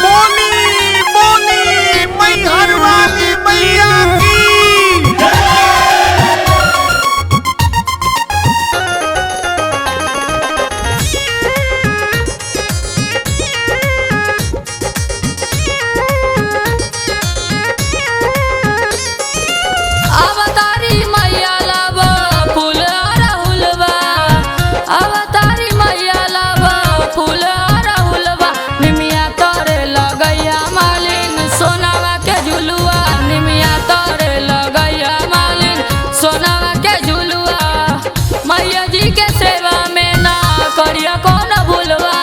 बोली बोली मैहर वाली मैया की। अवतारी मैया लावा फूल अरहुलवा, अवतारी मैया लावा फूल अरहुलवा। निमिया तोरे लगैया मालिन सोनावा के झुलुआ, निमिया तोरे लगैया मालिन सोनावा के झुलुआ। मैया जी के सेवा में ना करिया कौन भूलवा,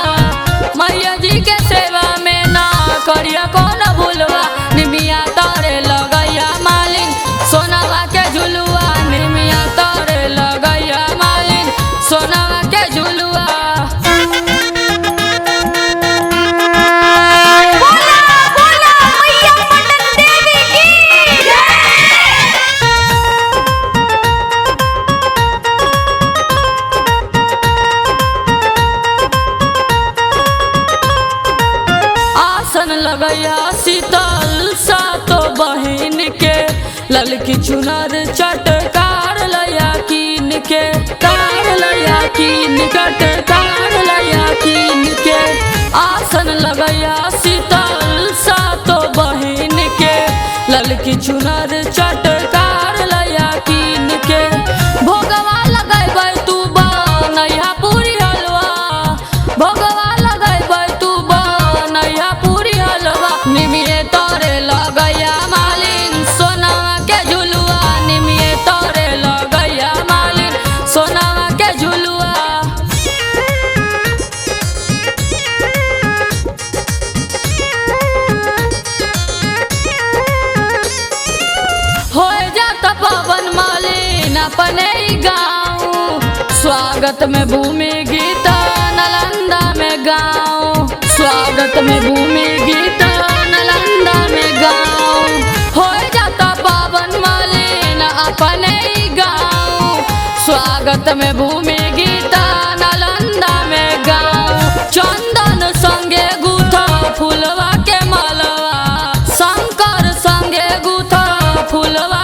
मैया जी के सेवा में ना करिया कौन भूलवा। निमिया तोरे लगैया मालिन सोनावा के झुलुआ, निमिया तोरे लगैया मालिन सोनावा के झुलुआ। बोला बोला मैया पटन देवी की जय। आसन लगैया शीतल सातो बहिन के, ललकी चुनर चटकार लया कीन के, कार लया कीन कटकार लया कीन के। आसन लगैया शीतल सातो बहिन के, ललकी चुनर चटकार लया कीन के। भोगवा लगैबै तू बनैया पूरी हलवा, भोगवा लगैबै तू बनैया पूरी हलवा। निमिये तोरे लगैया मालिन सोनावा के झुलुआ, निमिये तोरे लगैया मालिन सोनावा के झुलुआ। हो जाता पवन मालिन अपने ही गाँव, स्वागत में भूमि गीता नालंदा में गाँव, स्वागत में भूमि गीता नालंदा में गाँव। हो जाता पवन मालिन अपने ही गाँव, स्वागत में भूमि गीता नालंदा में गाँव। चंदन संगे गुथा फूलवा के मालवा, शंकर संगे गुथा फूलवा